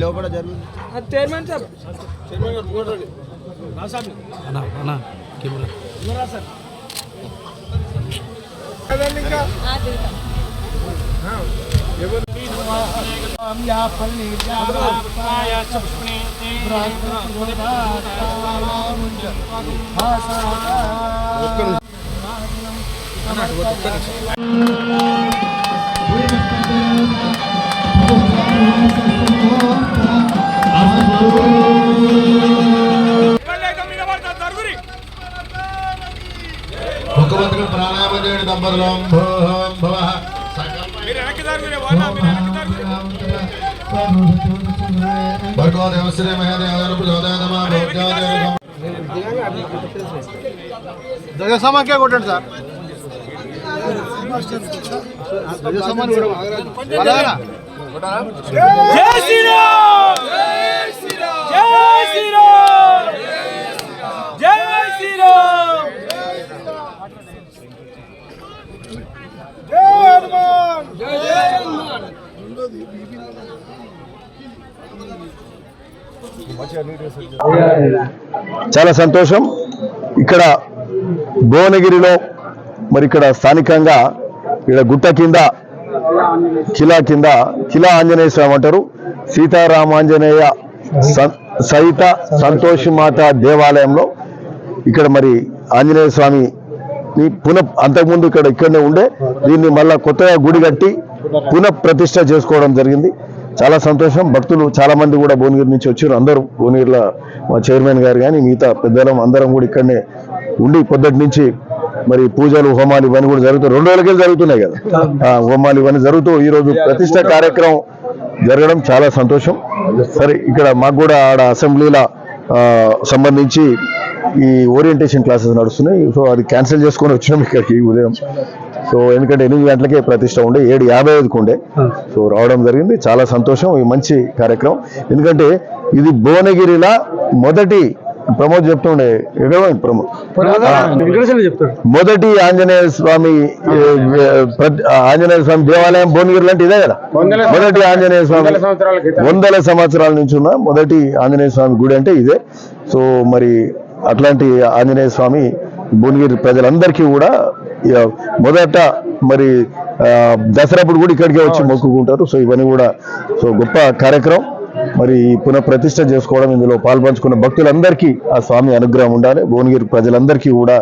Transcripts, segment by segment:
లోపల జరుగుతుంది chairman sir chairman గారు చూడండి రాసాబ్ అన్నా అన్నా కెమెరా సార్ ఇంకా ముఖ్యమంత్రి ప్రాణాయామ చేయడం దంపతులం జగసమాఖ్య కొట్టండి సార్ జగసమాన్ జై శ్రీరామ్ జై శ్రీరామ్ జై శ్రీరామ్ జై హనుమాన్ జై హనుమాన్ చాలా సంతోషం. ఇక్కడ భువనగిరిలో మరి ఇక్కడ స్థానికంగా ఇక్కడ గుట్ట కింద కిలా ఆంజనేయ స్వామి అంటారు. సీతారామాంజనేయ సహిత సంతోషి మాత దేవాలయంలో ఇక్కడ మరి ఆంజనేయ స్వామి అంతకుముందు ఇక్కడనే ఉండే దీన్ని మళ్ళా కొత్తగా గుడి కట్టి పునఃప్రతిష్ఠ చేసుకోవడం జరిగింది. చాలా సంతోషం. భక్తులు చాలా మంది కూడా భువనగిరి నుంచి వచ్చారు. అందరూ భువనగిరిలో మా చైర్మన్ గారు కానీ మిగతా పెద్దలం అందరం కూడా ఇక్కడనే ఉండి పొద్దుటి నుంచి మరి పూజలు హోమాలు ఇవన్నీ కూడా జరుగుతాయి. 2 రోజులకే జరుగుతున్నాయి కదా హోమాలు ఇవన్నీ జరుగుతూ ఈరోజు ప్రతిష్ట కార్యక్రమం జరగడం చాలా సంతోషం. సరే ఇక్కడ మాకు కూడా ఆడ అసెంబ్లీల సంబంధించి ఈ ఓరియంటేషన్ క్లాసెస్ నడుస్తున్నాయి. సో అది క్యాన్సిల్ చేసుకొని వచ్చినాం ఇక్కడికి ఉదయం. సో ఎందుకంటే 8 గంటలకే ప్రతిష్ట ఉండే 7:55కు ఉండే. సో రావడం జరిగింది. చాలా సంతోషం. ఈ మంచి కార్యక్రమం. ఎందుకంటే ఇది భువనగిరిలా మొదటి ప్రమోద్ చెప్తుండే మొదటి ఆంజనేయ స్వామి దేవాలయం భువనగిరి అంటే ఇదే కదా. మొదటి ఆంజనేయ స్వామి 100 సంవత్సరాల నుంచి ఉన్న మొదటి ఆంజనేయ స్వామి గుడి అంటే ఇదే. సో మరి అట్లాంటి ఆంజనేయ స్వామి భువనగిరి ప్రజలందరికీ కూడా మొదట మరి దసరాప్పుడు కూడా ఇక్కడికే వచ్చి మొక్కుకుంటారు. సో ఇవన్నీ కూడా సో గొప్ప కార్యక్రమం. మరి పునఃప్రతిష్ఠ చేసుకోవడం, ఇందులో పాల్పంచుకున్న భక్తులందరికీ ఆ స్వామి అనుగ్రహం ఉండాలి. భువనగిరి ప్రజలందరికీ కూడా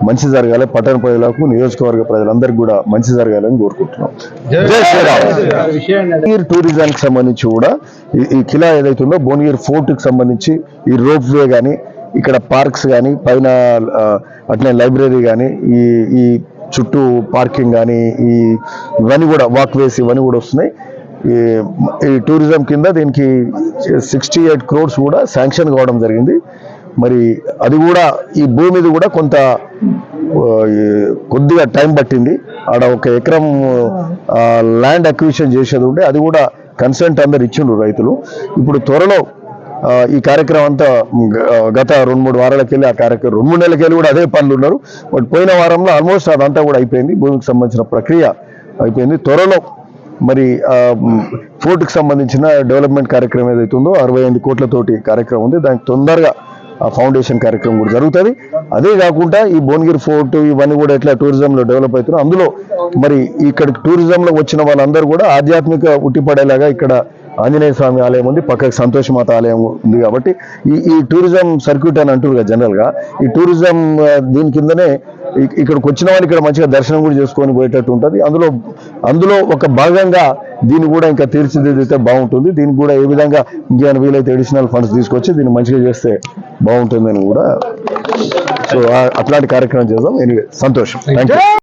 మంచి జరగాలి. పట్టణ ప్రజలకు, నియోజకవర్గ ప్రజలందరికీ కూడా మంచి జరగాలని కోరుకుంటున్నాం. జై శ్రీరామ్. భువనగిరి టూరిజానికి సంబంధించి కూడా ఈ కిలా ఏదైతుందో భువనగిరి ఫోర్ట్కి సంబంధించి ఈ రోప్ వే కానీ, ఇక్కడ పార్క్స్ కానీ, పైన అట్లనే లైబ్రరీ కానీ, ఈ చుట్టూ పార్కింగ్ కానీ, ఇవన్నీ కూడా వాక్ వేస్ ఇవన్నీ కూడా వస్తున్నాయి. ఈ టూరిజం కింద దీనికి 68 crores కూడా శాంక్షన్ కావడం జరిగింది. మరి అది కూడా ఈ భూమిది కూడా కొద్దిగా టైం పట్టింది. ఆడ 1 ఎకరం ల్యాండ్ అక్విజిషన్ చేసేది ఉంటే అది కూడా కన్సెంట్ అందరు ఇచ్చిండ్రు రైతులు. ఇప్పుడు త్వరలో ఈ కార్యక్రమం అంతా గత 2-3 వారాలకెళ్ళి ఆ కార్యక్రమం 2-3 నెలలకెళ్ళి కూడా అదే పనులు ఉన్నారు. బట్ పోయిన వారంలో ఆల్మోస్ట్ అదంతా కూడా అయిపోయింది. భూమికి సంబంధించిన ప్రక్రియ అయిపోయింది. త్వరలో మరి ఫోర్ట్కి సంబంధించిన డెవలప్మెంట్ కార్యక్రమం ఏదైతుందో 68 కోట్లతోటి కార్యక్రమం ఉంది. దానికి తొందరగా ఆ ఫౌండేషన్ కార్యక్రమం కూడా జరుగుతుంది. అదే కాకుండా ఈ భువనగిరి ఫోర్ట్ ఇవన్నీ కూడా ఎట్లా టూరిజంలో డెవలప్ అవుతున్నాయి, అందులో మరి ఇక్కడికి టూరిజంలో వచ్చిన వాళ్ళందరూ కూడా ఆధ్యాత్మిక ఉట్టిపడేలాగా ఇక్కడ ఆంజనేయ స్వామి ఆలయం ఉంది, పక్కకి సంతోష్ మాత ఆలయం ఉంది. కాబట్టి ఈ టూరిజం సర్క్యూట్ అని అంటారు కదా జనరల్గా, ఈ టూరిజం దీని కిందనే ఇక్కడికి వచ్చిన వాళ్ళు ఇక్కడ మంచిగా దర్శనం కూడా చేసుకొని పోయేటట్టు ఉంటుంది. అందులో ఒక భాగంగా దీన్ని కూడా ఇంకా తీర్చిదిద్దితే బాగుంటుంది. దీనికి కూడా ఏ విధంగా ఇంకేమైనా వీలైతే అడిషనల్ ఫండ్స్ తీసుకొచ్చి దీన్ని మంచిగా చేస్తే బాగుంటుందని కూడా సో అట్లాంటి కార్యక్రమం చేద్దాం. ఎనీవే సంతోషం. Thank you.